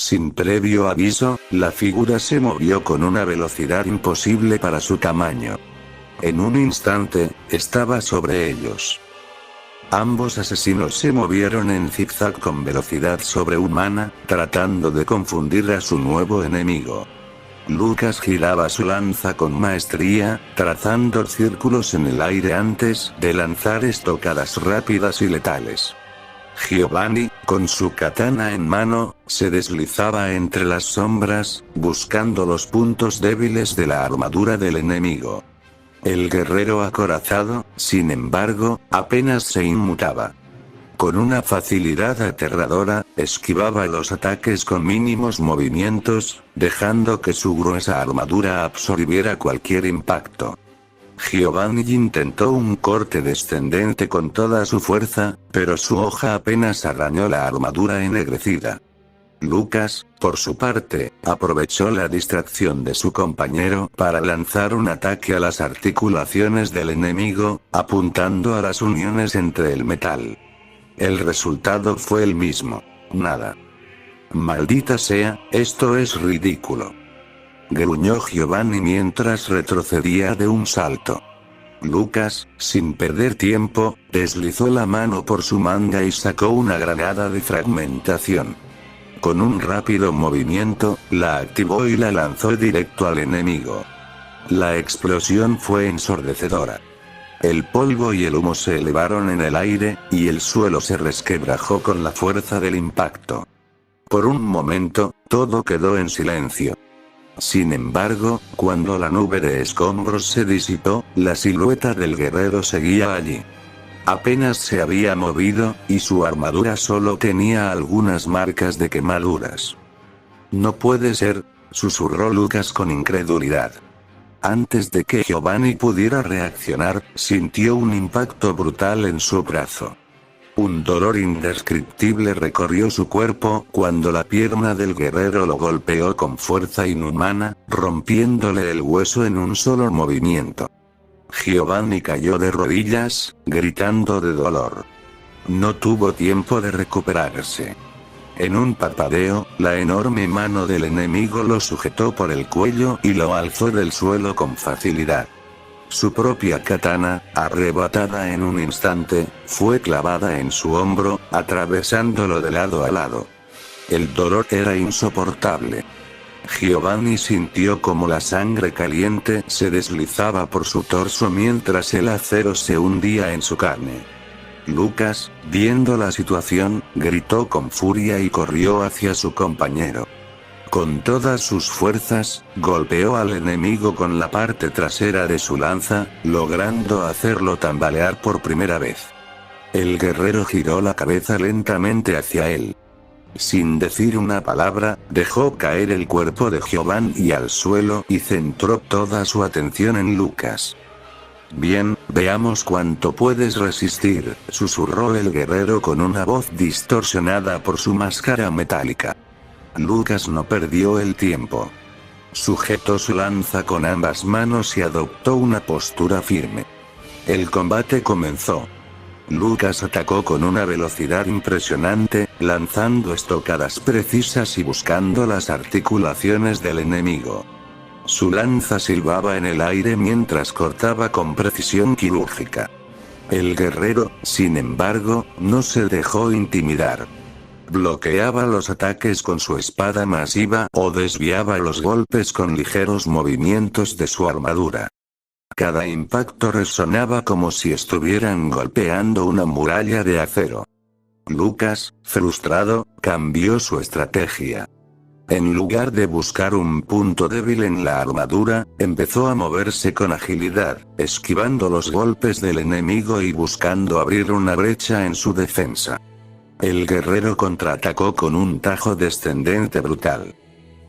Sin previo aviso, la figura se movió con una velocidad imposible para su tamaño. En un instante, estaba sobre ellos. Ambos asesinos se movieron en zigzag con velocidad sobrehumana, tratando de confundir a su nuevo enemigo. Lucas giraba su lanza con maestría, trazando círculos en el aire antes de lanzar estocadas rápidas y letales. Giovanni, con su katana en mano, se deslizaba entre las sombras, buscando los puntos débiles de la armadura del enemigo. El guerrero acorazado, sin embargo, apenas se inmutaba. Con una facilidad aterradora, esquivaba los ataques con mínimos movimientos, dejando que su gruesa armadura absorbiera cualquier impacto. Giovanni intentó un corte descendente con toda su fuerza, pero su hoja apenas arañó la armadura ennegrecida. Lucas, por su parte, aprovechó la distracción de su compañero para lanzar un ataque a las articulaciones del enemigo, apuntando a las uniones entre el metal. El resultado fue el mismo. Nada. Maldita sea, esto es ridículo. Gruñó Giovanni mientras retrocedía de un salto. Lucas, sin perder tiempo, deslizó la mano por su manga y sacó una granada de fragmentación. Con un rápido movimiento, la activó y la lanzó directo al enemigo. La explosión fue ensordecedora. El polvo y el humo se elevaron en el aire, y el suelo se resquebrajó con la fuerza del impacto. Por un momento, todo quedó en silencio. Sin embargo, cuando la nube de escombros se disipó, la silueta del guerrero seguía allí. Apenas se había movido, y su armadura solo tenía algunas marcas de quemaduras. No puede ser, susurró Lucas con incredulidad. Antes de que Giovanni pudiera reaccionar, sintió un impacto brutal en su brazo. Un dolor indescriptible recorrió su cuerpo cuando la pierna del guerrero lo golpeó con fuerza inhumana, rompiéndole el hueso en un solo movimiento. Giovanni cayó de rodillas, gritando de dolor. No tuvo tiempo de recuperarse. En un parpadeo, la enorme mano del enemigo lo sujetó por el cuello y lo alzó del suelo con facilidad. Su propia katana, arrebatada en un instante, fue clavada en su hombro, atravesándolo de lado a lado. El dolor era insoportable. Giovanni sintió como la sangre caliente se deslizaba por su torso mientras el acero se hundía en su carne. Lucas, viendo la situación, gritó con furia y corrió hacia su compañero. Con todas sus fuerzas, golpeó al enemigo con la parte trasera de su lanza, logrando hacerlo tambalear por primera vez. El guerrero giró la cabeza lentamente hacia él. Sin decir una palabra, dejó caer el cuerpo de Giovanni al suelo y centró toda su atención en Lucas. Bien, veamos cuánto puedes resistir, susurró el guerrero con una voz distorsionada por su máscara metálica. Lucas no perdió el tiempo. Sujetó su lanza con ambas manos y adoptó una postura firme. El combate comenzó. Lucas atacó con una velocidad impresionante, lanzando estocadas precisas y buscando las articulaciones del enemigo. Su lanza silbaba en el aire mientras cortaba con precisión quirúrgica. El guerrero, sin embargo, no se dejó intimidar. Bloqueaba los ataques con su espada masiva o desviaba los golpes con ligeros movimientos de su armadura. Cada impacto resonaba como si estuvieran golpeando una muralla de acero. Lucas, frustrado, cambió su estrategia. En lugar de buscar un punto débil en la armadura, empezó a moverse con agilidad, esquivando los golpes del enemigo y buscando abrir una brecha en su defensa. El guerrero contraatacó con un tajo descendente brutal.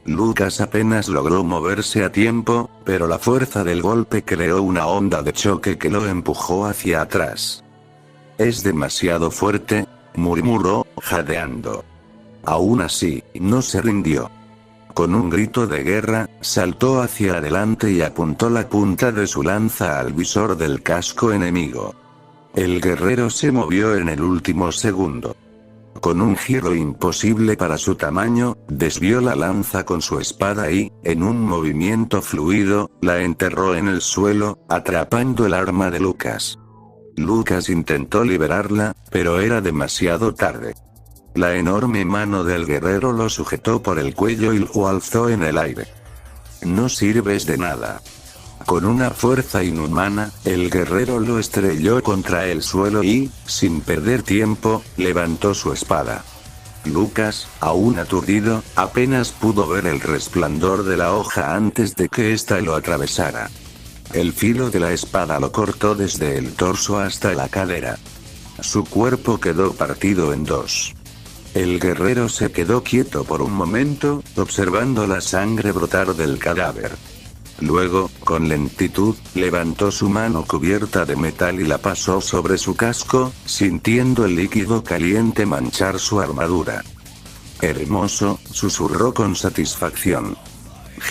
Lucas apenas logró moverse a tiempo, pero la fuerza del golpe creó una onda de choque que lo empujó hacia atrás. «Es demasiado fuerte», murmuró, jadeando. Aún así, no se rindió. Con un grito de guerra, saltó hacia adelante y apuntó la punta de su lanza al visor del casco enemigo. El guerrero se movió en el último segundo. Con un giro imposible para su tamaño, desvió la lanza con su espada y, en un movimiento fluido, la enterró en el suelo, atrapando el arma de Lucas. Lucas intentó liberarla, pero era demasiado tarde. La enorme mano del guerrero lo sujetó por el cuello y lo alzó en el aire. No sirves de nada. Con una fuerza inhumana, el guerrero lo estrelló contra el suelo y, sin perder tiempo, levantó su espada. Lucas, aún aturdido, apenas pudo ver el resplandor de la hoja antes de que ésta lo atravesara. El filo de la espada lo cortó desde el torso hasta la cadera. Su cuerpo quedó partido en dos. El guerrero se quedó quieto por un momento, observando la sangre brotar del cadáver. Luego, con lentitud, levantó su mano cubierta de metal y la pasó sobre su casco, sintiendo el líquido caliente manchar su armadura. «Hermoso», susurró con satisfacción.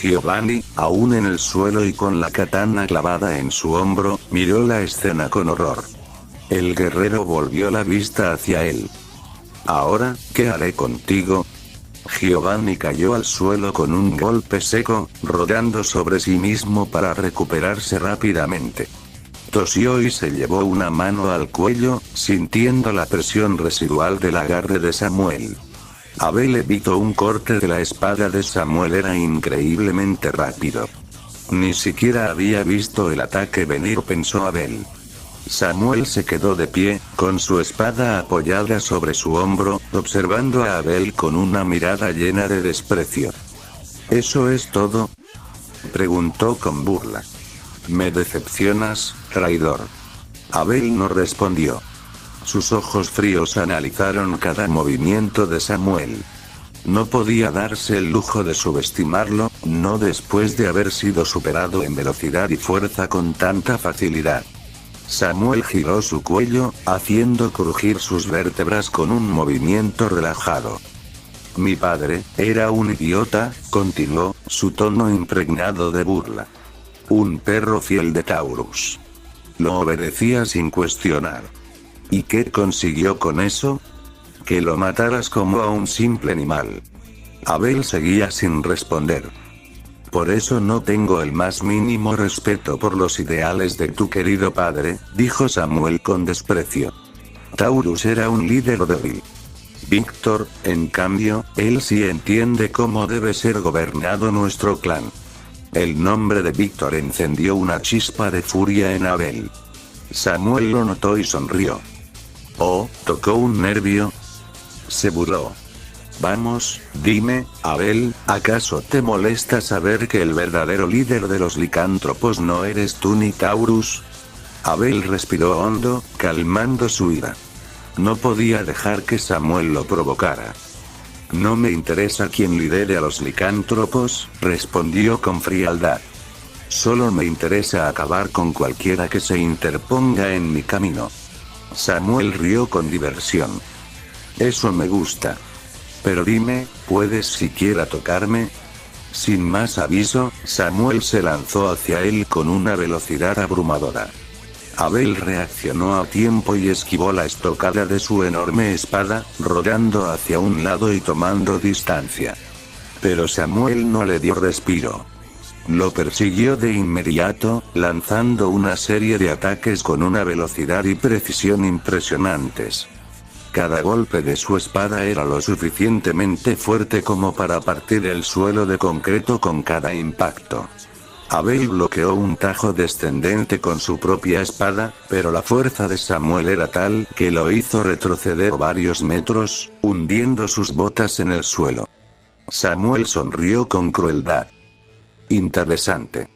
Giovanni, aún en el suelo y con la katana clavada en su hombro, miró la escena con horror. El guerrero volvió la vista hacia él. «Ahora, ¿qué haré contigo?». Giovanni cayó al suelo con un golpe seco, rodando sobre sí mismo para recuperarse rápidamente. Tosió y se llevó una mano al cuello, sintiendo la presión residual del agarre de Samuel. Abel evitó un corte de la espada de Samuel, era increíblemente rápido. Ni siquiera había visto el ataque venir, pensó Abel. Samuel se quedó de pie, con su espada apoyada sobre su hombro, observando a Abel con una mirada llena de desprecio. ¿Eso es todo?, preguntó con burla. «Me decepcionas, traidor». Abel no respondió. Sus ojos fríos analizaron cada movimiento de Samuel. No podía darse el lujo de subestimarlo, no después de haber sido superado en velocidad y fuerza con tanta facilidad. Samuel giró su cuello, haciendo crujir sus vértebras con un movimiento relajado. «Mi padre era un idiota», continuó, su tono impregnado de burla. «Un perro fiel de Taurus. Lo obedecía sin cuestionar. ¿Y qué consiguió con eso? Que lo mataras como a un simple animal». Abel seguía sin responder. «Por eso no tengo el más mínimo respeto por los ideales de tu querido padre», dijo Samuel con desprecio. «Taurus era un líder débil. Víctor, en cambio, él sí entiende cómo debe ser gobernado nuestro clan». El nombre de Víctor encendió una chispa de furia en Abel. Samuel lo notó y sonrió. «Oh, tocó un nervio», se burló. «Vamos, dime, Abel, ¿acaso te molesta saber que el verdadero líder de los licántropos no eres tú ni Taurus?». Abel respiró hondo, calmando su ira. No podía dejar que Samuel lo provocara. «No me interesa quién lidere a los licántropos», respondió con frialdad. «Solo me interesa acabar con cualquiera que se interponga en mi camino». Samuel rió con diversión. «Eso me gusta. Pero dime, ¿puedes siquiera tocarme?». Sin más aviso, Samuel se lanzó hacia él con una velocidad abrumadora. Abel reaccionó a tiempo y esquivó la estocada de su enorme espada, rodando hacia un lado y tomando distancia. Pero Samuel no le dio respiro. Lo persiguió de inmediato, lanzando una serie de ataques con una velocidad y precisión impresionantes. Cada golpe de su espada era lo suficientemente fuerte como para partir el suelo de concreto con cada impacto. Abel bloqueó un tajo descendente con su propia espada, pero la fuerza de Samuel era tal que lo hizo retroceder varios metros, hundiendo sus botas en el suelo. Samuel sonrió con crueldad. «Interesante.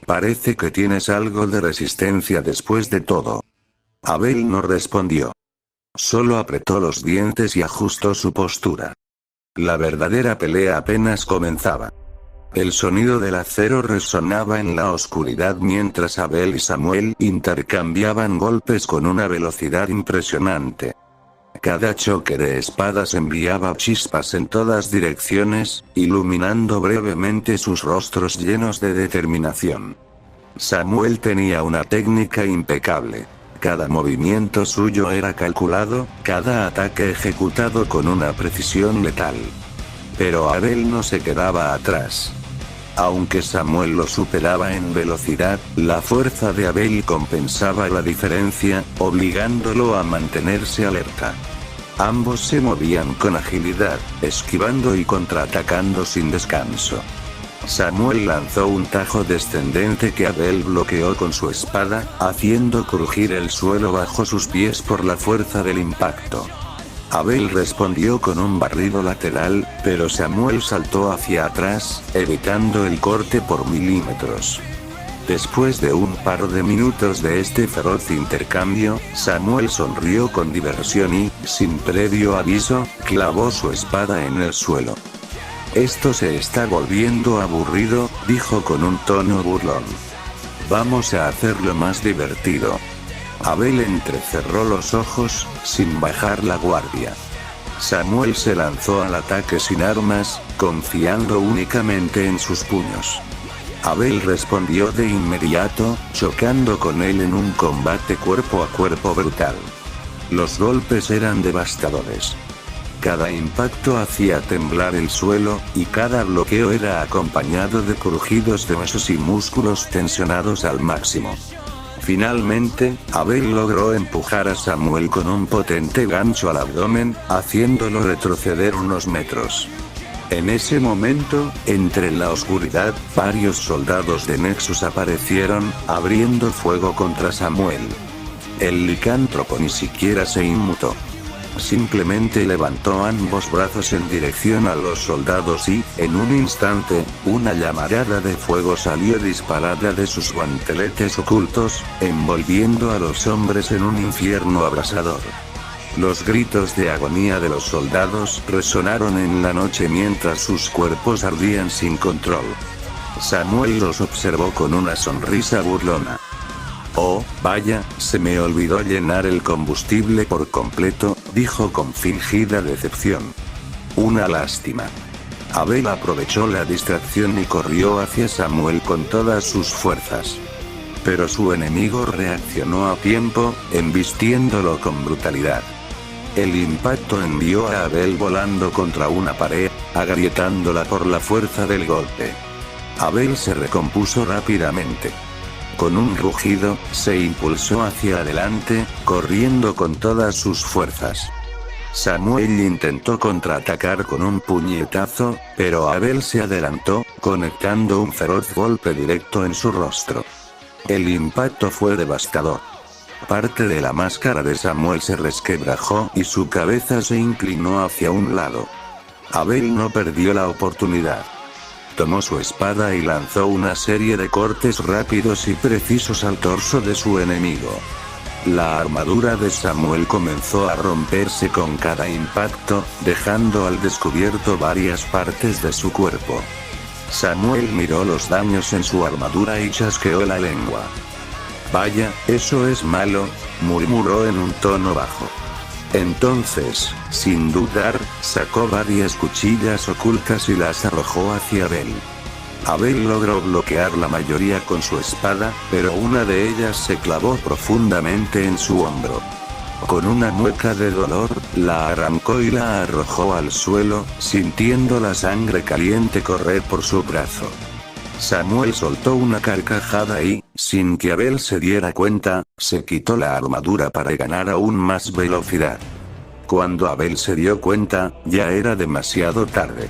Parece que tienes algo de resistencia después de todo». Abel no respondió. Solo apretó los dientes y ajustó su postura. La verdadera pelea apenas comenzaba. El sonido del acero resonaba en la oscuridad mientras Abel y Samuel intercambiaban golpes con una velocidad impresionante. Cada choque de espadas enviaba chispas en todas direcciones, iluminando brevemente sus rostros llenos de determinación. Samuel tenía una técnica impecable. Cada movimiento suyo era calculado, cada ataque ejecutado con una precisión letal. Pero Abel no se quedaba atrás. Aunque Samuel lo superaba en velocidad, la fuerza de Abel compensaba la diferencia, obligándolo a mantenerse alerta. Ambos se movían con agilidad, esquivando y contraatacando sin descanso. Samuel lanzó un tajo descendente que Abel bloqueó con su espada, haciendo crujir el suelo bajo sus pies por la fuerza del impacto. Abel respondió con un barrido lateral, pero Samuel saltó hacia atrás, evitando el corte por milímetros. Después de un par de minutos de este feroz intercambio, Samuel sonrió con diversión y, sin previo aviso, clavó su espada en el suelo. «Esto se está volviendo aburrido», dijo con un tono burlón. «Vamos a hacerlo más divertido». Abel entrecerró los ojos, sin bajar la guardia. Samuel se lanzó al ataque sin armas, confiando únicamente en sus puños. Abel respondió de inmediato, chocando con él en un combate cuerpo a cuerpo brutal. Los golpes eran devastadores. Cada impacto hacía temblar el suelo, y cada bloqueo era acompañado de crujidos de huesos y músculos tensionados al máximo. Finalmente, Abel logró empujar a Samuel con un potente gancho al abdomen, haciéndolo retroceder unos metros. En ese momento, entre la oscuridad, varios soldados de Nexus aparecieron, abriendo fuego contra Samuel. El licántropo ni siquiera se inmutó. Simplemente levantó ambos brazos en dirección a los soldados y, en un instante, una llamarada de fuego salió disparada de sus guanteletes ocultos, envolviendo a los hombres en un infierno abrasador. Los gritos de agonía de los soldados resonaron en la noche mientras sus cuerpos ardían sin control. Samuel los observó con una sonrisa burlona. «Oh, vaya, se me olvidó llenar el combustible por completo», dijo con fingida decepción. «Una lástima». Abel aprovechó la distracción y corrió hacia Samuel con todas sus fuerzas. Pero su enemigo reaccionó a tiempo, embistiéndolo con brutalidad. El impacto envió a Abel volando contra una pared, agrietándola por la fuerza del golpe. Abel se recompuso rápidamente. Con un rugido, se impulsó hacia adelante, corriendo con todas sus fuerzas. Samuel intentó contraatacar con un puñetazo, pero Abel se adelantó, conectando un feroz golpe directo en su rostro. El impacto fue devastador. Parte de la máscara de Samuel se resquebrajó y su cabeza se inclinó hacia un lado. Abel no perdió la oportunidad. Tomó su espada y lanzó una serie de cortes rápidos y precisos al torso de su enemigo. La armadura de Samuel comenzó a romperse con cada impacto, dejando al descubierto varias partes de su cuerpo. Samuel miró los daños en su armadura y chasqueó la lengua. «Vaya, eso es malo», murmuró en un tono bajo. Entonces, sin dudar, sacó varias cuchillas ocultas y las arrojó hacia Abel. Abel logró bloquear la mayoría con su espada, pero una de ellas se clavó profundamente en su hombro. Con una mueca de dolor, la arrancó y la arrojó al suelo, sintiendo la sangre caliente correr por su brazo. Samuel soltó una carcajada y, sin que Abel se diera cuenta, se quitó la armadura para ganar aún más velocidad. Cuando Abel se dio cuenta, ya era demasiado tarde.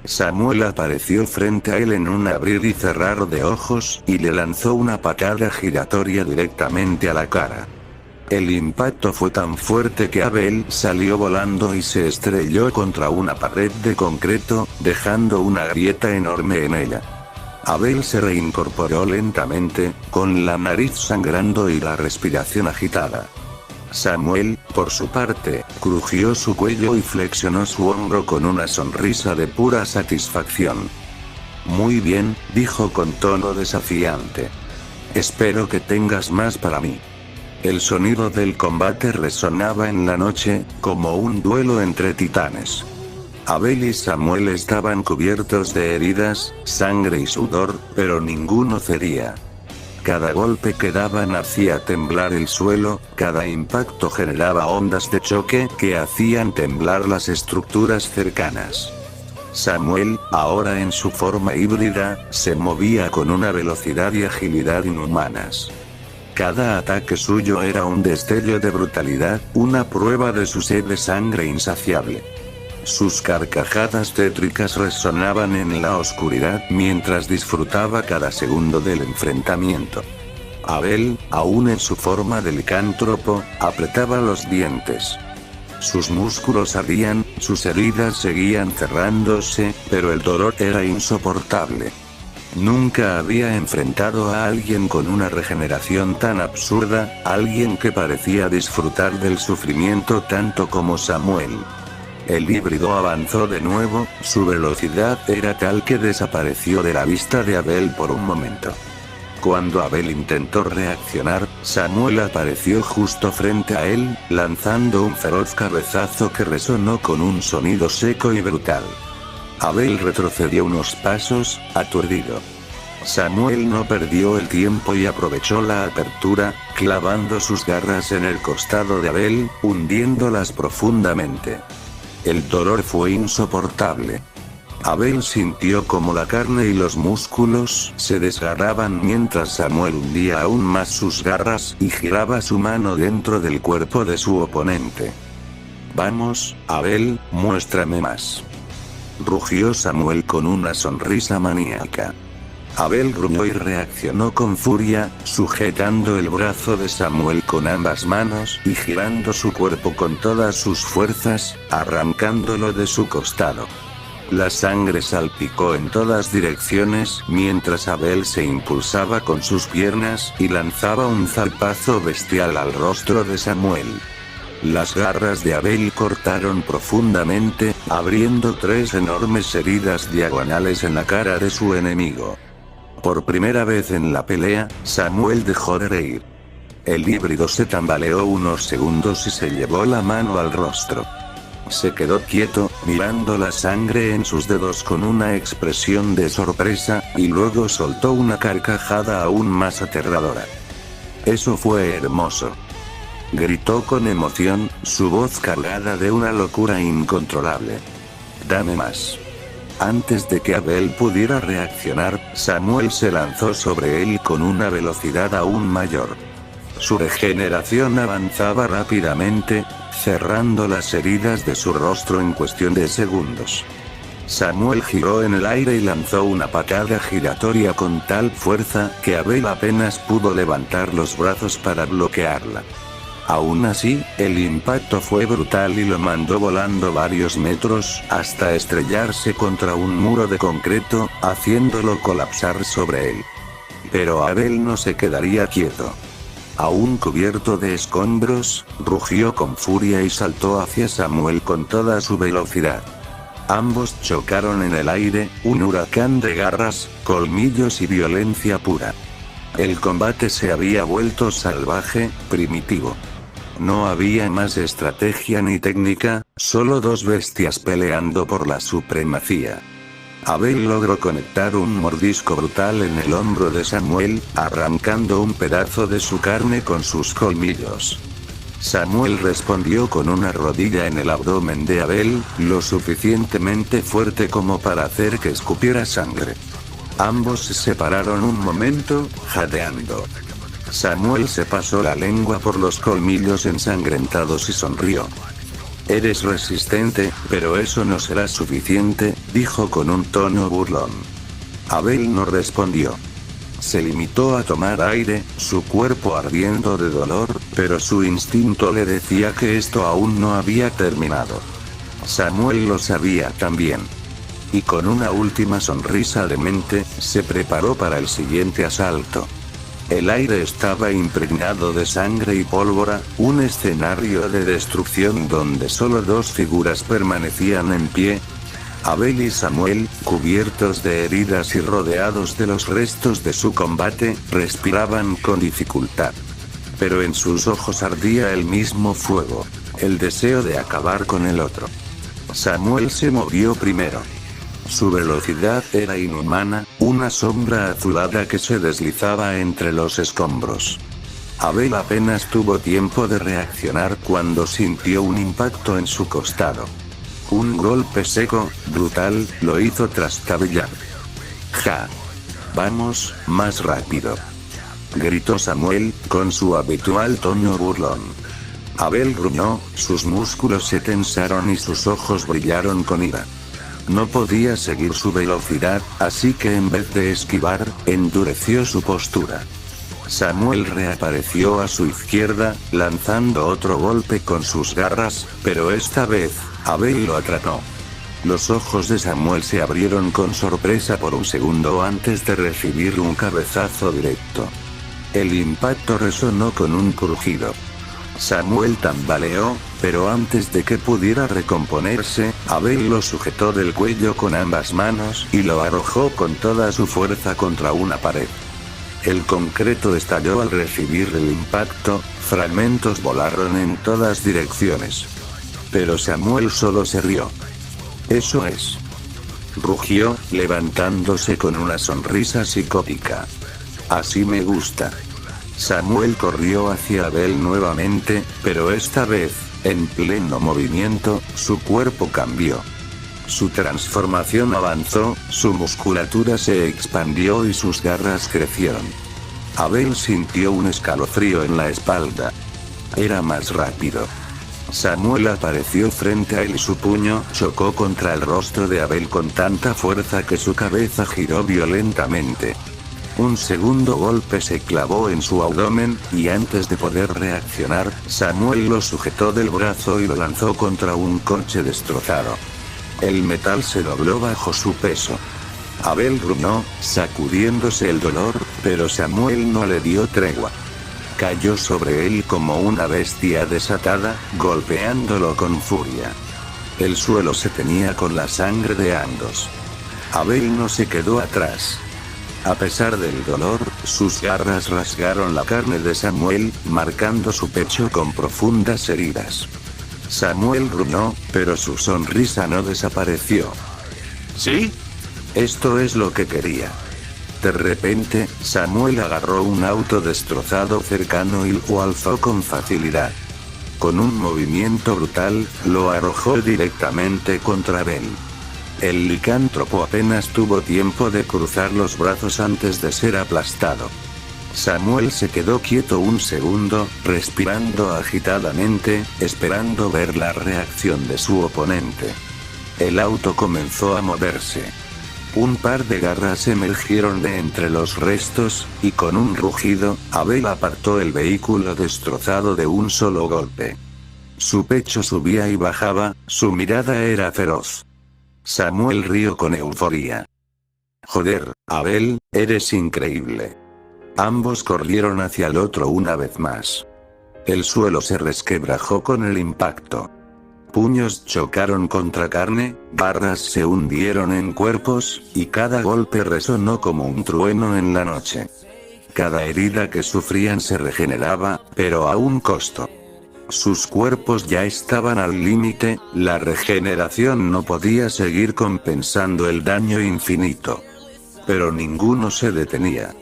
Samuel apareció frente a él en un abrir y cerrar de ojos, y le lanzó una patada giratoria directamente a la cara. El impacto fue tan fuerte que Abel salió volando y se estrelló contra una pared de concreto, dejando una grieta enorme en ella. Abel se reincorporó lentamente, con la nariz sangrando y la respiración agitada. Samuel, por su parte, crujió su cuello y flexionó su hombro con una sonrisa de pura satisfacción. «Muy bien», dijo con tono desafiante. «Espero que tengas más para mí». El sonido del combate resonaba en la noche, como un duelo entre titanes. Abel y Samuel estaban cubiertos de heridas, sangre y sudor, pero ninguno cedía. Cada golpe que daban hacía temblar el suelo, cada impacto generaba ondas de choque que hacían temblar las estructuras cercanas. Samuel, ahora en su forma híbrida, se movía con una velocidad y agilidad inhumanas. Cada ataque suyo era un destello de brutalidad, una prueba de su sed de sangre insaciable. Sus carcajadas tétricas resonaban en la oscuridad mientras disfrutaba cada segundo del enfrentamiento. Abel, aún en su forma de licántropo, apretaba los dientes. Sus músculos ardían, sus heridas seguían cerrándose, pero el dolor era insoportable. Nunca había enfrentado a alguien con una regeneración tan absurda, alguien que parecía disfrutar del sufrimiento tanto como Samuel. El híbrido avanzó de nuevo, su velocidad era tal que desapareció de la vista de Abel por un momento. Cuando Abel intentó reaccionar, Samuel apareció justo frente a él, lanzando un feroz cabezazo que resonó con un sonido seco y brutal. Abel retrocedió unos pasos, aturdido. Samuel no perdió el tiempo y aprovechó la apertura, clavando sus garras en el costado de Abel, hundiéndolas profundamente. El dolor fue insoportable. Abel sintió como la carne y los músculos se desgarraban mientras Samuel hundía aún más sus garras y giraba su mano dentro del cuerpo de su oponente. «Vamos, Abel, muéstrame más», rugió Samuel con una sonrisa maníaca. Abel gruñó y reaccionó con furia, sujetando el brazo de Samuel con ambas manos y girando su cuerpo con todas sus fuerzas, arrancándolo de su costado. La sangre salpicó en todas direcciones mientras Abel se impulsaba con sus piernas y lanzaba un zarpazo bestial al rostro de Samuel. Las garras de Abel cortaron profundamente, abriendo 3 enormes heridas diagonales en la cara de su enemigo. Por primera vez en la pelea, Samuel dejó de reír. El híbrido se tambaleó unos segundos y se llevó la mano al rostro. Se quedó quieto, mirando la sangre en sus dedos con una expresión de sorpresa, y luego soltó una carcajada aún más aterradora. «Eso fue hermoso», gritó con emoción, su voz cargada de una locura incontrolable. «Dame más». Antes de que Abel pudiera reaccionar, Samuel se lanzó sobre él con una velocidad aún mayor. Su regeneración avanzaba rápidamente, cerrando las heridas de su rostro en cuestión de segundos. Samuel giró en el aire y lanzó una patada giratoria con tal fuerza que Abel apenas pudo levantar los brazos para bloquearla. Aún así, el impacto fue brutal y lo mandó volando varios metros, hasta estrellarse contra un muro de concreto, haciéndolo colapsar sobre él. Pero Abel no se quedaría quieto. Aún cubierto de escombros, rugió con furia y saltó hacia Samuel con toda su velocidad. Ambos chocaron en el aire, un huracán de garras, colmillos y violencia pura. El combate se había vuelto salvaje, primitivo. No había más estrategia ni técnica, solo 2 bestias peleando por la supremacía. Abel logró conectar un mordisco brutal en el hombro de Samuel, arrancando un pedazo de su carne con sus colmillos. Samuel respondió con una rodilla en el abdomen de Abel, lo suficientemente fuerte como para hacer que escupiera sangre. Ambos se separaron un momento, jadeando. Samuel se pasó la lengua por los colmillos ensangrentados y sonrió. «Eres resistente, pero eso no será suficiente», dijo con un tono burlón. Abel no respondió. Se limitó a tomar aire, su cuerpo ardiendo de dolor, pero su instinto le decía que esto aún no había terminado. Samuel lo sabía también. Y con una última sonrisa demente, se preparó para el siguiente asalto. El aire estaba impregnado de sangre y pólvora, un escenario de destrucción donde solo 2 figuras permanecían en pie. Abel y Samuel, cubiertos de heridas y rodeados de los restos de su combate, respiraban con dificultad. Pero en sus ojos ardía el mismo fuego, el deseo de acabar con el otro. Samuel se movió primero. Su velocidad era inhumana, una sombra azulada que se deslizaba entre los escombros. Abel apenas tuvo tiempo de reaccionar cuando sintió un impacto en su costado. Un golpe seco, brutal, lo hizo trastabillar. ¡Ja! Vamos, más rápido, gritó Samuel, con su habitual tono burlón. Abel gruñó, sus músculos se tensaron y sus ojos brillaron con ira. No podía seguir su velocidad, así que en vez de esquivar, endureció su postura. Samuel reapareció a su izquierda, lanzando otro golpe con sus garras, pero esta vez, Abel lo atrapó. Los ojos de Samuel se abrieron con sorpresa por un segundo antes de recibir un cabezazo directo. El impacto resonó con un crujido. Samuel tambaleó, pero antes de que pudiera recomponerse, Abel lo sujetó del cuello con ambas manos y lo arrojó con toda su fuerza contra una pared. El concreto estalló al recibir el impacto, fragmentos volaron en todas direcciones. Pero Samuel solo se rió. Eso es, rugió, levantándose con una sonrisa psicótica. Así me gusta. Samuel corrió hacia Abel nuevamente, pero esta vez, en pleno movimiento, su cuerpo cambió. Su transformación avanzó, su musculatura se expandió y sus garras crecieron. Abel sintió un escalofrío en la espalda. Era más rápido. Samuel apareció frente a él y su puño chocó contra el rostro de Abel con tanta fuerza que su cabeza giró violentamente. Un segundo golpe se clavó en su abdomen, y antes de poder reaccionar, Samuel lo sujetó del brazo y lo lanzó contra un coche destrozado. El metal se dobló bajo su peso. Abel gruñó, sacudiéndose el dolor, pero Samuel no le dio tregua. Cayó sobre él como una bestia desatada, golpeándolo con furia. El suelo se teñía con la sangre de ambos. Abel no se quedó atrás. A pesar del dolor, sus garras rasgaron la carne de Samuel, marcando su pecho con profundas heridas. Samuel gruñó, pero su sonrisa no desapareció. ¿Sí? Esto es lo que quería. De repente, Samuel agarró un auto destrozado cercano y lo alzó con facilidad. Con un movimiento brutal, lo arrojó directamente contra Abel. El licántropo apenas tuvo tiempo de cruzar los brazos antes de ser aplastado. Samuel se quedó quieto un segundo, respirando agitadamente, esperando ver la reacción de su oponente. El auto comenzó a moverse. Un par de garras emergieron de entre los restos, y con un rugido, Abel apartó el vehículo destrozado de un solo golpe. Su pecho subía y bajaba, su mirada era feroz. Samuel rió con euforia. Joder, Abel, eres increíble. Ambos corrieron hacia el otro una vez más. El suelo se resquebrajó con el impacto. Puños chocaron contra carne, barras se hundieron en cuerpos, y cada golpe resonó como un trueno en la noche. Cada herida que sufrían se regeneraba, pero a un costo. Sus cuerpos ya estaban al límite, la regeneración no podía seguir compensando el daño infinito. Pero ninguno se detenía.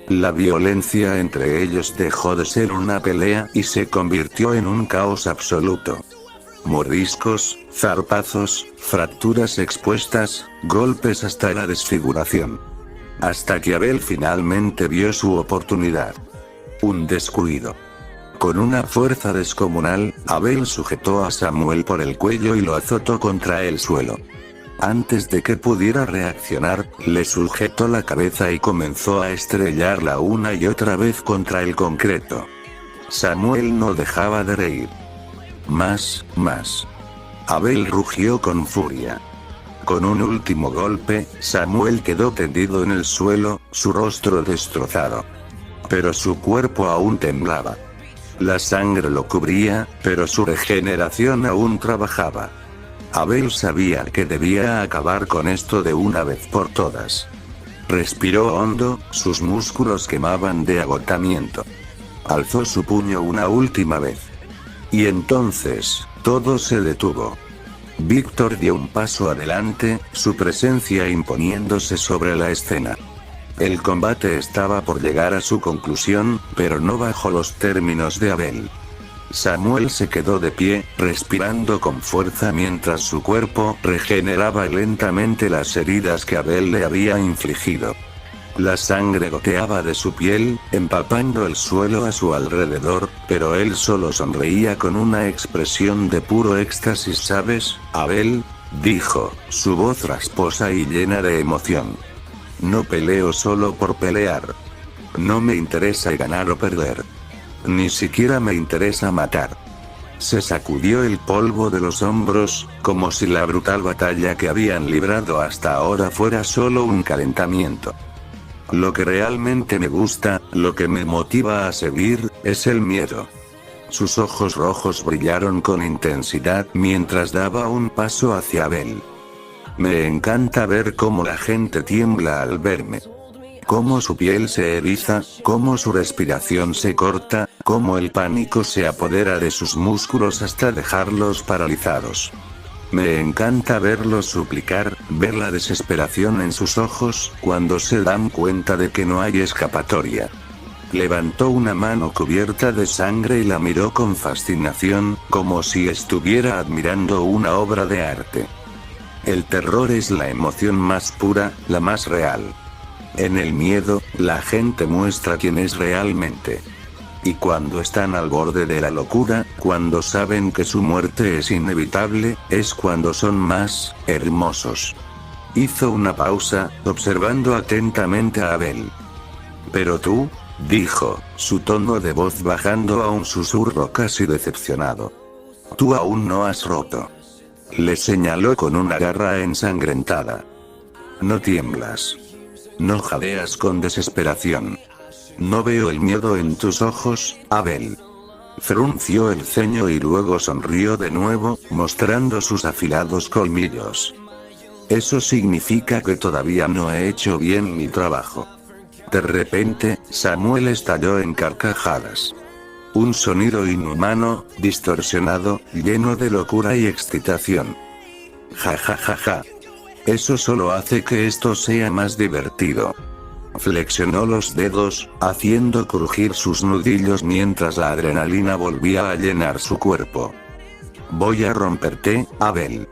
La violencia entre ellos dejó de ser una pelea y se convirtió en un caos absoluto. Mordiscos, zarpazos, fracturas expuestas, golpes hasta la desfiguración. Hasta que Abel finalmente vio su oportunidad. Un descuido. Con una fuerza descomunal, Abel sujetó a Samuel por el cuello y lo azotó contra el suelo. Antes de que pudiera reaccionar, le sujetó la cabeza y comenzó a estrellarla una y otra vez contra el concreto. Samuel no dejaba de reír. Más. Abel rugió con furia. Con un último golpe, Samuel quedó tendido en el suelo, su rostro destrozado. Pero su cuerpo aún temblaba. La sangre lo cubría, pero su regeneración aún trabajaba. Abel sabía que debía acabar con esto de una vez por todas. Respiró hondo, sus músculos quemaban de agotamiento. Alzó su puño una última vez. Y entonces, todo se detuvo. Víctor dio un paso adelante, su presencia imponiéndose sobre la escena. El combate estaba por llegar a su conclusión, pero no bajo los términos de Abel. Samuel se quedó de pie, respirando con fuerza mientras su cuerpo regeneraba lentamente las heridas que Abel le había infligido. La sangre goteaba de su piel, empapando el suelo a su alrededor, pero él solo sonreía con una expresión de puro éxtasis. ¿Sabes, Abel?, dijo, su voz rasposa y llena de emoción. No peleo solo por pelear. No me interesa ganar o perder. Ni siquiera me interesa matar. Se sacudió el polvo de los hombros, como si la brutal batalla que habían librado hasta ahora fuera solo un calentamiento. Lo que realmente me gusta, lo que me motiva a seguir, es el miedo. Sus ojos rojos brillaron con intensidad mientras daba un paso hacia Abel. Me encanta ver cómo la gente tiembla al verme. Cómo su piel se eriza, cómo su respiración se corta, cómo el pánico se apodera de sus músculos hasta dejarlos paralizados. Me encanta verlos suplicar, ver la desesperación en sus ojos, cuando se dan cuenta de que no hay escapatoria. Levantó una mano cubierta de sangre y la miró con fascinación, como si estuviera admirando una obra de arte. El terror es la emoción más pura, la más real. En el miedo, la gente muestra quién es realmente. Y cuando están al borde de la locura, cuando saben que su muerte es inevitable, es cuando son más hermosos. Hizo una pausa, observando atentamente a Abel. Pero tú, dijo, su tono de voz bajando a un susurro casi decepcionado. Tú aún no has roto. Le señaló con una garra ensangrentada. No tiemblas. No jadeas con desesperación. No veo el miedo en tus ojos, Abel. Frunció el ceño y luego sonrió de nuevo, mostrando sus afilados colmillos. Eso significa que todavía no he hecho bien mi trabajo. De repente, Samuel estalló en carcajadas. Un sonido inhumano, distorsionado, lleno de locura y excitación. Ja ja ja ja. Eso solo hace que esto sea más divertido. Flexionó los dedos, haciendo crujir sus nudillos mientras la adrenalina volvía a llenar su cuerpo. Voy a romperte, Abel.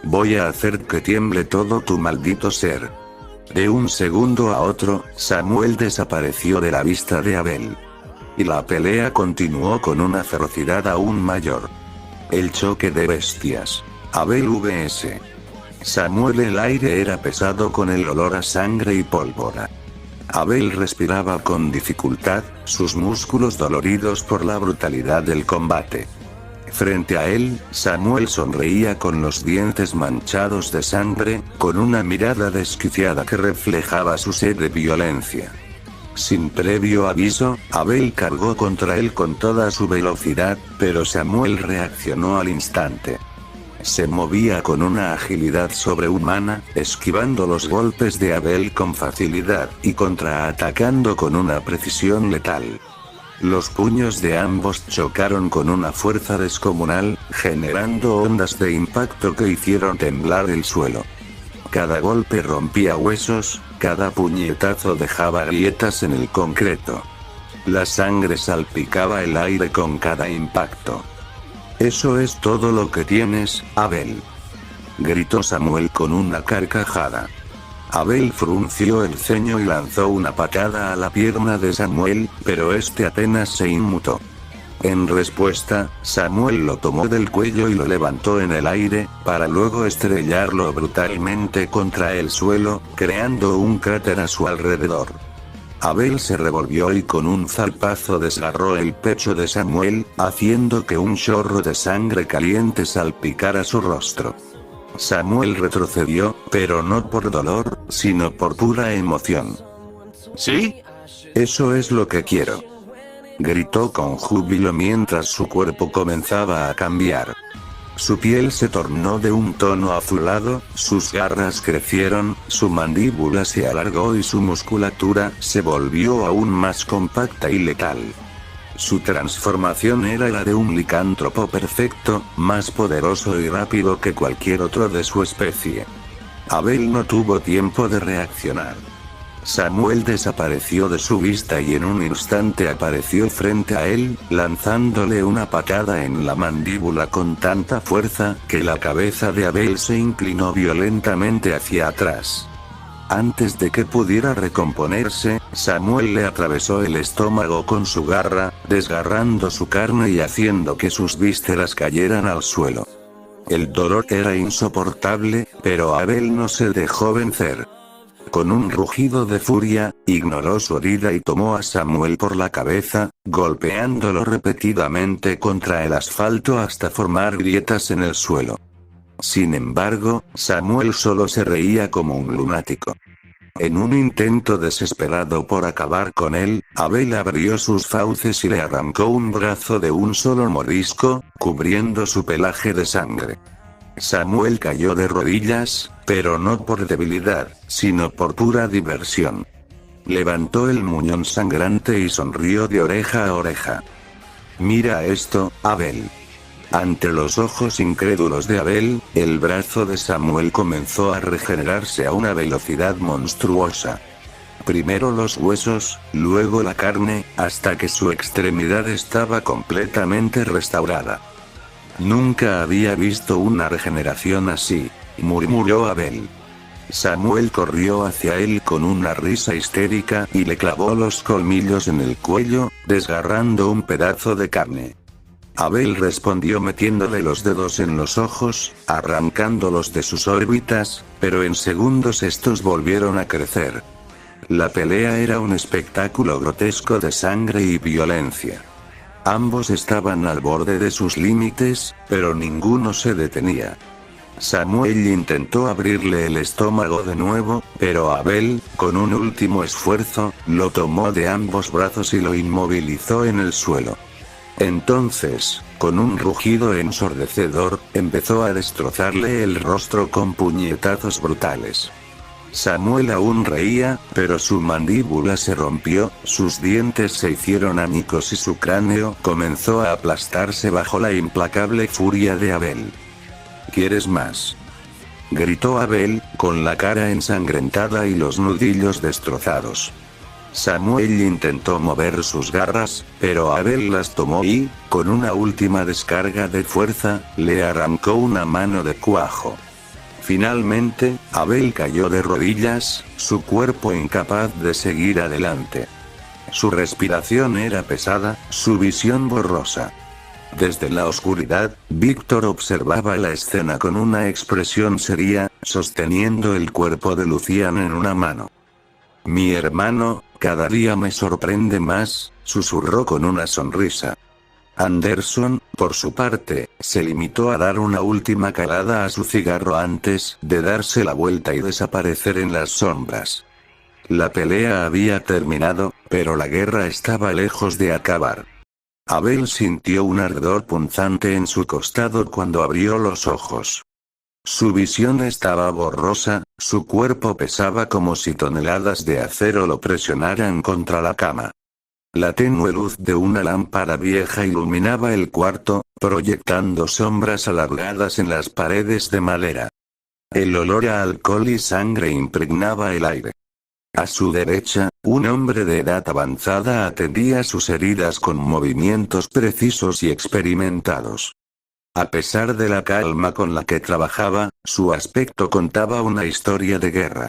Voy a hacer que tiemble todo tu maldito ser. De un segundo a otro, Samuel desapareció de la vista de Abel. Y la pelea continuó con una ferocidad aún mayor. El choque de bestias. Abel vs. Samuel. El aire era pesado con el olor a sangre y pólvora. Abel respiraba con dificultad, sus músculos doloridos por la brutalidad del combate. Frente a él, Samuel sonreía con los dientes manchados de sangre, con una mirada desquiciada que reflejaba su sed de violencia. Sin previo aviso, Abel cargó contra él con toda su velocidad, pero Samuel reaccionó al instante. Se movía con una agilidad sobrehumana, esquivando los golpes de Abel con facilidad, y contraatacando con una precisión letal. Los puños de ambos chocaron con una fuerza descomunal, generando ondas de impacto que hicieron temblar el suelo. Cada golpe rompía huesos, cada puñetazo dejaba grietas en el concreto. La sangre salpicaba el aire con cada impacto. Eso es todo lo que tienes, Abel. Gritó Samuel con una carcajada. Abel frunció el ceño y lanzó una patada a la pierna de Samuel, pero este apenas se inmutó. En respuesta, Samuel lo tomó del cuello y lo levantó en el aire, para luego estrellarlo brutalmente contra el suelo, creando un cráter a su alrededor. Abel se revolvió y con un zarpazo desgarró el pecho de Samuel, haciendo que un chorro de sangre caliente salpicara su rostro. Samuel retrocedió, pero no por dolor, sino por pura emoción. ¿Sí? Eso es lo que quiero. Gritó con júbilo mientras su cuerpo comenzaba a cambiar. Su piel se tornó de un tono azulado, sus garras crecieron, su mandíbula se alargó y su musculatura se volvió aún más compacta y letal. Su transformación era la de un licántropo perfecto, más poderoso y rápido que cualquier otro de su especie. Abel no tuvo tiempo de reaccionar. Samuel desapareció de su vista y en un instante apareció frente a él, lanzándole una patada en la mandíbula con tanta fuerza que la cabeza de Abel se inclinó violentamente hacia atrás. Antes de que pudiera recomponerse, Samuel le atravesó el estómago con su garra, desgarrando su carne y haciendo que sus vísceras cayeran al suelo. El dolor era insoportable, pero Abel no se dejó vencer. Con un rugido de furia, ignoró su herida y tomó a Samuel por la cabeza, golpeándolo repetidamente contra el asfalto hasta formar grietas en el suelo. Sin embargo, Samuel solo se reía como un lunático. En un intento desesperado por acabar con él, Abel abrió sus fauces y le arrancó un brazo de un solo mordisco, cubriendo su pelaje de sangre. Samuel cayó de rodillas, pero no por debilidad, sino por pura diversión. Levantó el muñón sangrante y sonrió de oreja a oreja. «Mira esto, Abel». Ante los ojos incrédulos de Abel, el brazo de Samuel comenzó a regenerarse a una velocidad monstruosa. Primero los huesos, luego la carne, hasta que su extremidad estaba completamente restaurada. «Nunca había visto una regeneración así», murmuró Abel. Samuel corrió hacia él con una risa histérica y le clavó los colmillos en el cuello, desgarrando un pedazo de carne. Abel respondió metiéndole los dedos en los ojos, arrancándolos de sus órbitas, pero en segundos estos volvieron a crecer. La pelea era un espectáculo grotesco de sangre y violencia. Ambos estaban al borde de sus límites, pero ninguno se detenía. Samuel intentó abrirle el estómago de nuevo, pero Abel, con un último esfuerzo, lo tomó de ambos brazos y lo inmovilizó en el suelo. Entonces, con un rugido ensordecedor, empezó a destrozarle el rostro con puñetazos brutales. Samuel aún reía, pero su mandíbula se rompió, sus dientes se hicieron añicos y su cráneo comenzó a aplastarse bajo la implacable furia de Abel. «¿Quieres más?», gritó Abel, con la cara ensangrentada y los nudillos destrozados. Samuel intentó mover sus garras, pero Abel las tomó y, con una última descarga de fuerza, le arrancó una mano de cuajo. Finalmente, Abel cayó de rodillas, su cuerpo incapaz de seguir adelante. Su respiración era pesada, su visión borrosa. Desde la oscuridad, Víctor observaba la escena con una expresión seria, sosteniendo el cuerpo de Lucian en una mano. «Mi hermano, cada día me sorprende más», susurró con una sonrisa. Anderson, por su parte, se limitó a dar una última calada a su cigarro antes de darse la vuelta y desaparecer en las sombras. La pelea había terminado, pero la guerra estaba lejos de acabar. Abel sintió un ardor punzante en su costado cuando abrió los ojos. Su visión estaba borrosa, su cuerpo pesaba como si toneladas de acero lo presionaran contra la cama. La tenue luz de una lámpara vieja iluminaba el cuarto, proyectando sombras alargadas en las paredes de madera. El olor a alcohol y sangre impregnaba el aire. A su derecha, un hombre de edad avanzada atendía sus heridas con movimientos precisos y experimentados. A pesar de la calma con la que trabajaba, su aspecto contaba una historia de guerra.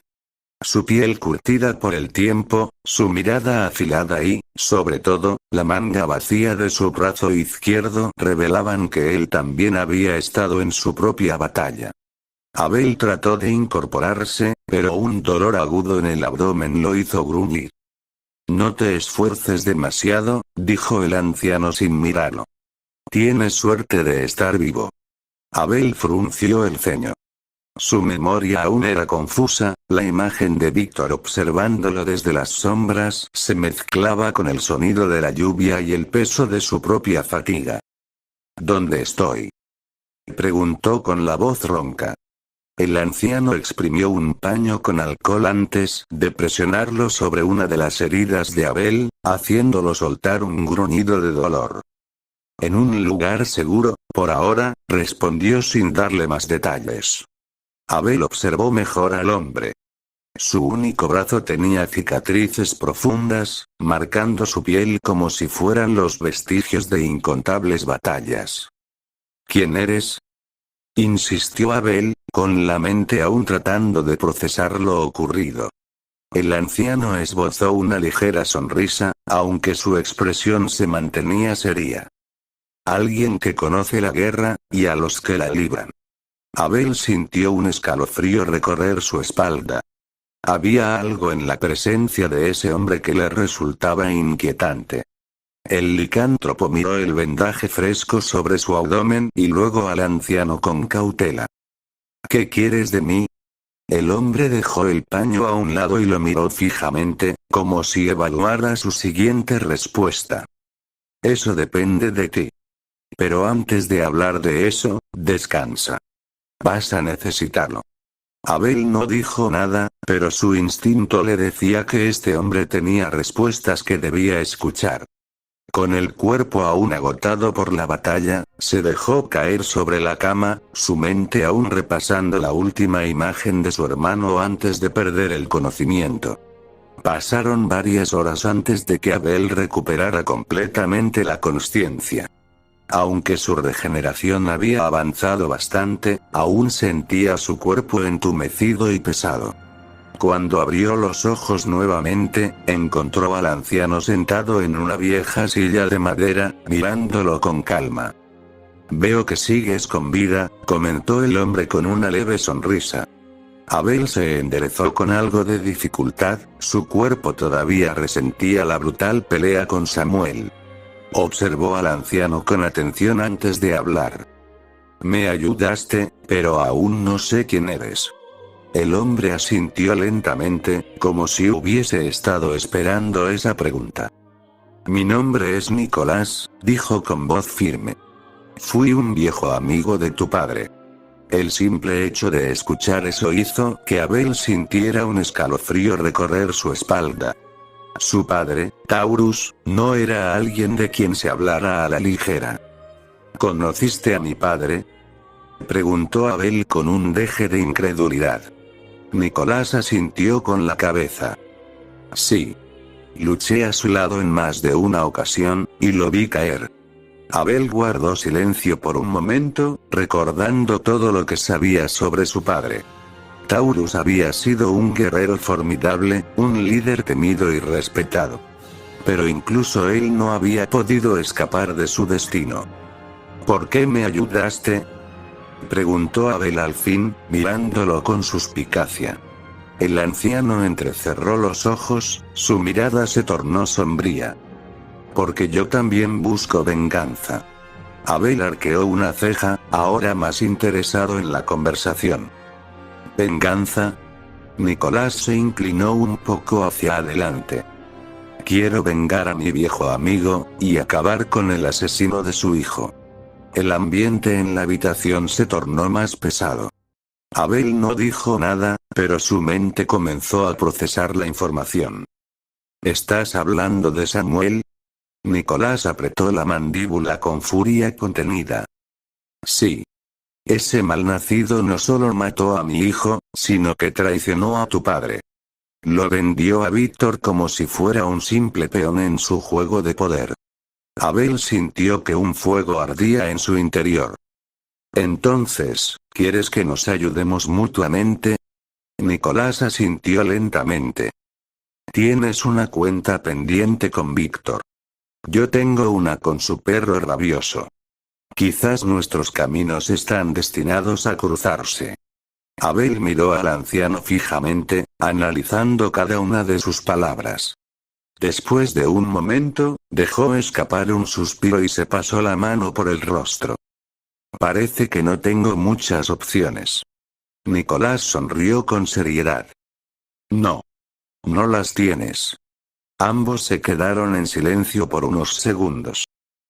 Su piel curtida por el tiempo, su mirada afilada y, sobre todo, la manga vacía de su brazo izquierdo revelaban que él también había estado en su propia batalla. Abel trató de incorporarse, pero un dolor agudo en el abdomen lo hizo gruñir. «No te esfuerces demasiado», dijo el anciano sin mirarlo. «Tienes suerte de estar vivo». Abel frunció el ceño. Su memoria aún era confusa, la imagen de Víctor observándolo desde las sombras se mezclaba con el sonido de la lluvia y el peso de su propia fatiga. «¿Dónde estoy?», preguntó con la voz ronca. El anciano exprimió un paño con alcohol antes de presionarlo sobre una de las heridas de Abel, haciéndolo soltar un gruñido de dolor. En un lugar seguro, por ahora, respondió sin darle más detalles. Abel observó mejor al hombre. Su único brazo tenía cicatrices profundas, marcando su piel como si fueran los vestigios de incontables batallas. ¿Quién eres?, insistió Abel, con la mente aún tratando de procesar lo ocurrido. El anciano esbozó una ligera sonrisa, aunque su expresión se mantenía seria. Alguien que conoce la guerra, y a los que la libran. Abel sintió un escalofrío recorrer su espalda. Había algo en la presencia de ese hombre que le resultaba inquietante. El licántropo miró el vendaje fresco sobre su abdomen y luego al anciano con cautela. ¿Qué quieres de mí? El hombre dejó el paño a un lado y lo miró fijamente, como si evaluara su siguiente respuesta. Eso depende de ti. Pero antes de hablar de eso, descansa. Vas a necesitarlo. Abel no dijo nada, pero su instinto le decía que este hombre tenía respuestas que debía escuchar. Con el cuerpo aún agotado por la batalla, se dejó caer sobre la cama, su mente aún repasando la última imagen de su hermano antes de perder el conocimiento. Pasaron varias horas antes de que Abel recuperara completamente la consciencia. Aunque su regeneración había avanzado bastante, aún sentía su cuerpo entumecido y pesado. Cuando abrió los ojos nuevamente, encontró al anciano sentado en una vieja silla de madera, mirándolo con calma. Veo que sigues con vida, comentó el hombre con una leve sonrisa. Abel se enderezó con algo de dificultad, su cuerpo todavía resentía la brutal pelea con Samuel. Observó al anciano con atención antes de hablar. Me ayudaste, pero aún no sé quién eres. El hombre asintió lentamente, como si hubiese estado esperando esa pregunta. Mi nombre es Nicolás, dijo con voz firme. Fui un viejo amigo de tu padre. El simple hecho de escuchar eso hizo que Abel sintiera un escalofrío recorrer su espalda. Su padre, Taurus, no era alguien de quien se hablara a la ligera. ¿Conociste a mi padre?, preguntó Abel con un deje de incredulidad. Nicolás asintió con la cabeza. Sí. Luché a su lado en más de una ocasión, y lo vi caer. Abel guardó silencio por un momento, recordando todo lo que sabía sobre su padre. Taurus había sido un guerrero formidable, un líder temido y respetado. Pero incluso él no había podido escapar de su destino. ¿Por qué me ayudaste?, preguntó Abel al fin, mirándolo con suspicacia. El anciano entrecerró los ojos, su mirada se tornó sombría. Porque yo también busco venganza. Abel arqueó una ceja, ahora más interesado en la conversación. ¿Venganza? Nicolás se inclinó un poco hacia adelante. Quiero vengar a mi viejo amigo, y acabar con el asesino de su hijo. El ambiente en la habitación se tornó más pesado. Abel no dijo nada, pero su mente comenzó a procesar la información. ¿Estás hablando de Samuel? Nicolás apretó la mandíbula con furia contenida. Sí. Ese malnacido no solo mató a mi hijo, sino que traicionó a tu padre. Lo vendió a Víctor como si fuera un simple peón en su juego de poder. Abel sintió que un fuego ardía en su interior. Entonces, ¿quieres que nos ayudemos mutuamente? Nicolás asintió lentamente. Tienes una cuenta pendiente con Víctor. Yo tengo una con su perro rabioso. Quizás nuestros caminos están destinados a cruzarse. Abel miró al anciano fijamente, analizando cada una de sus palabras. Después de un momento, dejó escapar un suspiro y se pasó la mano por el rostro. Parece que no tengo muchas opciones. Nicolás sonrió con seriedad. No. No las tienes. Ambos se quedaron en silencio por unos segundos.